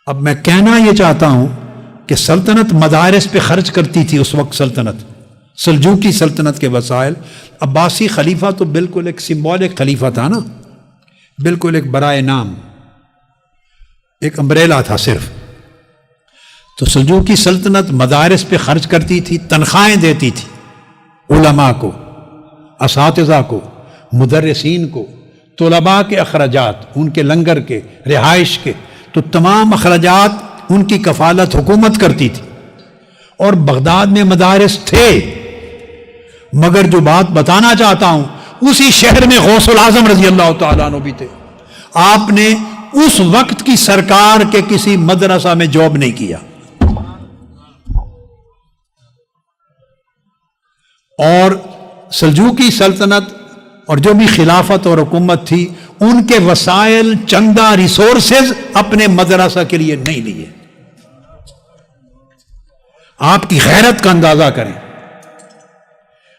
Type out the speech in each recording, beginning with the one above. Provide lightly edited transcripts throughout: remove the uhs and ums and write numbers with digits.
اب میں کہنا یہ چاہتا ہوں کہ سلطنت مدارس پہ خرچ کرتی تھی اس وقت، سلطنت سلجوقی سلطنت کے وسائل۔ عباسی خلیفہ تو بالکل ایک سمبولک خلیفہ تھا نا، بالکل ایک برائے نام، ایک امبریلا تھا صرف۔ تو سلجوقی سلطنت مدارس پہ خرچ کرتی تھی، تنخواہیں دیتی تھی علماء کو، اساتذہ کو، مدرسین کو، طلباء کے اخراجات، ان کے لنگر کے، رہائش کے، تو تمام اخراجات ان کی کفالت حکومت کرتی تھی۔ اور بغداد میں مدارس تھے، مگر جو بات بتانا چاہتا ہوں، اسی شہر میں غوث العظم رضی اللہ تعالیٰ عنہ بھی تھے۔ آپ نے اس وقت کی سرکار کے کسی مدرسہ میں جاب نہیں کیا، اور سلجوقی سلطنت اور جو بھی خلافت اور حکومت تھی، ان کے وسائل، چندہ، ریسورسز اپنے مدرسہ کے لیے نہیں لیے۔ آپ کی غیرت کا اندازہ کریں،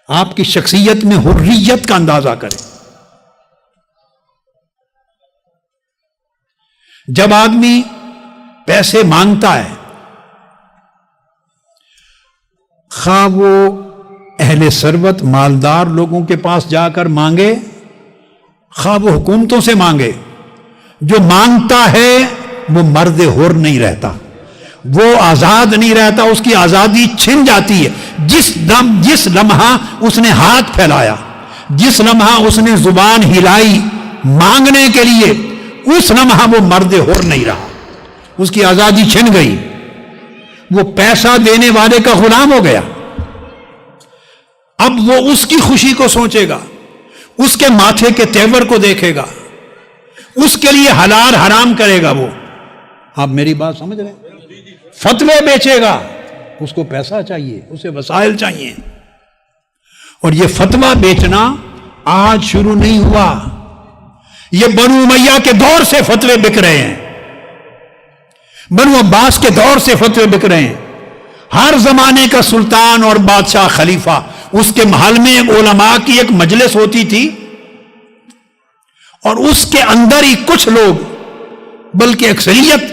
آپ کی شخصیت میں حریت کا اندازہ کریں۔ جب آدمی پیسے مانگتا ہے، خواہ وہ اہل ثروت مالدار لوگوں کے پاس جا کر مانگے، خواہ وہ حکومتوں سے مانگے، جو مانگتا ہے وہ مرد حر نہیں رہتا، وہ آزاد نہیں رہتا، اس کی آزادی چھن جاتی ہے۔ جس لمحہ اس نے ہاتھ پھیلایا، جس لمحہ اس نے زبان ہلائی مانگنے کے لیے، اس لمحہ وہ مرد حر نہیں رہا، اس کی آزادی چھن گئی، وہ پیسہ دینے والے کا غلام ہو گیا۔ اب وہ اس کی خوشی کو سوچے گا، اس کے ماتھے کے تیور کو دیکھے گا، اس کے لیے حلال حرام کرے گا۔ وہ، آپ میری بات سمجھ رہے ہیں؟ فتوے بیچے گا، اس کو پیسہ چاہیے، اسے وسائل چاہیے۔ اور یہ فتوہ بیچنا آج شروع نہیں ہوا، یہ بنو امیہ کے دور سے فتوے بک رہے ہیں، بنو عباس کے دور سے فتوے بک رہے ہیں۔ ہر زمانے کا سلطان اور بادشاہ خلیفہ، اس کے محل میں علماء کی ایک مجلس ہوتی تھی، اور اس کے اندر ہی کچھ لوگ، بلکہ اکثریت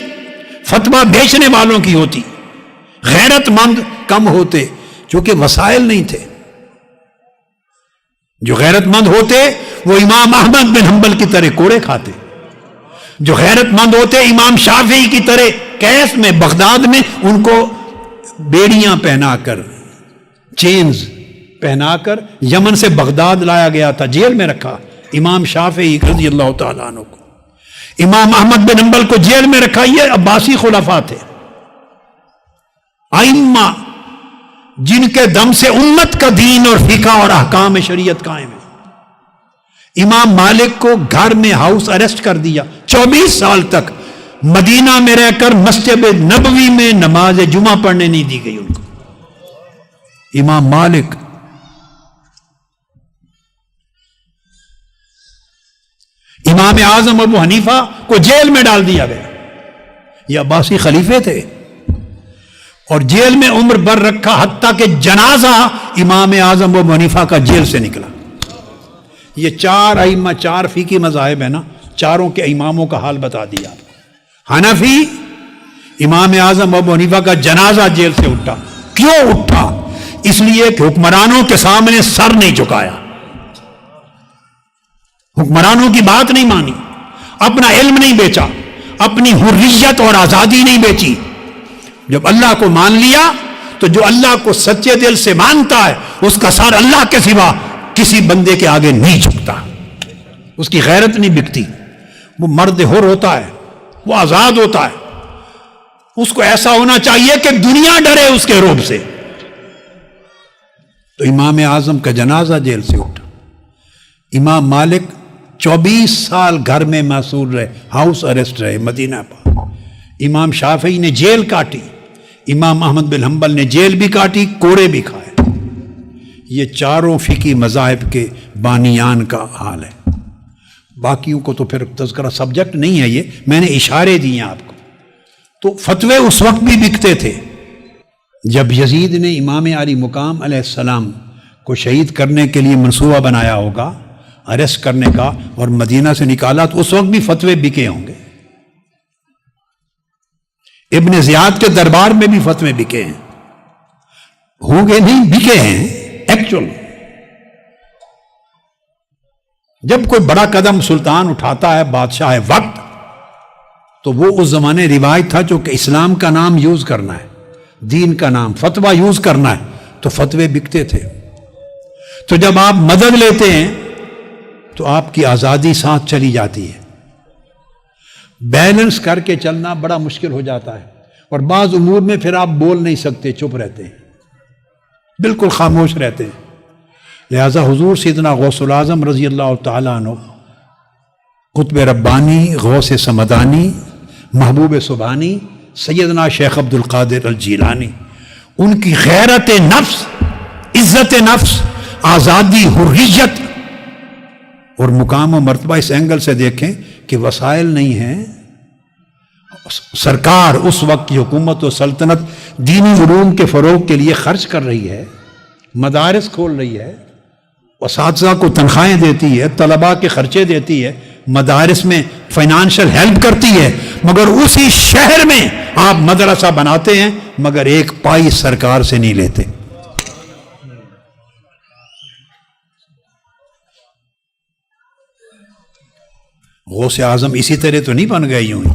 فتویٰ بیچنے والوں کی ہوتی۔ غیرت مند کم ہوتے، چونکہ وسائل نہیں تھے۔ جو غیرت مند ہوتے وہ امام احمد بن حنبل کی طرح کوڑے کھاتے، جو غیرت مند ہوتے امام شافعی کی طرح کیس میں، بغداد میں ان کو بیڑیاں پہنا کر، چینز پہنا کر یمن سے بغداد لایا گیا تھا، جیل میں رکھا امام شافعی رضی اللہ تعالیٰ عنہ کو، امام احمد بن حنبل کو جیل میں رکھا۔ یہ عباسی خلفاء تھے، ائمہ جن کے دم سے امت کا دین اور فقہ اور احکام شریعت قائم ہے۔ امام مالک کو گھر میں ہاؤس اریسٹ کر دیا، 24 سال تک مدینہ میں رہ کر مسجد نبوی میں نماز جمعہ پڑھنے نہیں دی گئی ان کو۔ امام مالک، امام اعظم ابو حنیفہ کو جیل میں ڈال دیا گیا، یہ عباسی خلیفے تھے، اور جیل میں عمر بھر رکھا، حتیٰ کہ جنازہ امام اعظم ابو حنیفہ کا جیل سے نکلا۔ یہ 4 ائمہ، 4 فقہی مذاہب ہیں نا، چاروں کے اماموں کا حال بتا دیا۔ حنفی، امام اعظم ابو حنیفہ کا جنازہ جیل سے اٹھا۔ کیوں اٹھا؟ اس لیے کہ حکمرانوں کے سامنے سر نہیں جھکایا، حکمرانوں کی بات نہیں مانی، اپنا علم نہیں بیچا، اپنی حریت اور آزادی نہیں بیچی۔ جب اللہ کو مان لیا تو جو اللہ کو سچے دل سے مانتا ہے، اس کا سر اللہ کے سوا کسی بندے کے آگے نہیں جھکتا، اس کی غیرت نہیں بکتی، وہ مرد حر ہوتا ہے، وہ آزاد ہوتا ہے۔ اس کو ایسا ہونا چاہیے کہ دنیا ڈرے اس کے رعب سے۔ تو امام اعظم کا جنازہ جیل سے اٹھا۔ امام مالک 24 سال گھر میں محصور رہے، ہاؤس اریسٹ رہے مدینہ پر۔ امام شافعی نے جیل کاٹی، امام احمد بن حنبل نے جیل بھی کاٹی، کوڑے بھی کھائے۔ یہ چاروں فقہی مذاہب کے بانیان کا حال ہے۔ باقیوں کو تو پھر تذکرہ سبجیکٹ نہیں ہے، یہ میں نے اشارے دیے آپ کو۔ تو فتوے اس وقت بھی بکتے تھے جب یزید نے امام علی مقام علیہ السلام کو شہید کرنے کے لیے منصوبہ بنایا ہوگا، اریسٹ کرنے کا، اور مدینہ سے نکالا، تو اس وقت بھی فتوے بکے ہوں گے۔ ابن زیاد کے دربار میں بھی فتوے بکے ہیں، ہوں گے نہیں، بکے ہیں ایکچوئل۔ جب کوئی بڑا قدم سلطان اٹھاتا ہے، بادشاہ وقت، تو وہ اس زمانے روایت تھا جو کہ اسلام کا نام یوز کرنا ہے، دین کا نام، فتویٰ یوز کرنا ہے، تو فتوے بکتے تھے۔ تو جب آپ مدد لیتے ہیں تو آپ کی آزادی ساتھ چلی جاتی ہے، بیلنس کر کے چلنا بڑا مشکل ہو جاتا ہے، اور بعض امور میں پھر آپ بول نہیں سکتے، چپ رہتے ہیں، بالکل خاموش رہتے ہیں۔ لہذا حضور سیدنا غوث العظم رضی اللہ تعالیٰ عنہ، قطب ربانی، غوث سمدانی، محبوب سبحانی، سیدنا شیخ عبد القادر الجیلانی، ان کی غیرت نفس، عزت نفس، آزادی، حریت اور مقام و مرتبہ اس اینگل سے دیکھیں کہ وسائل نہیں ہیں۔ سرکار اس وقت کی حکومت و سلطنت دینی علوم کے فروغ کے لیے خرچ کر رہی ہے، مدارس کھول رہی ہے، اساتذہ کو تنخواہیں دیتی ہے، طلباء کے خرچے دیتی ہے، مدارس میں فائنانشل ہیلپ کرتی ہے، مگر اسی شہر میں آپ مدرسہ بناتے ہیں مگر ایک پائی سرکار سے نہیں لیتے۔ غوث اعظم اسی طرح تو نہیں بن گئے یوں ہی۔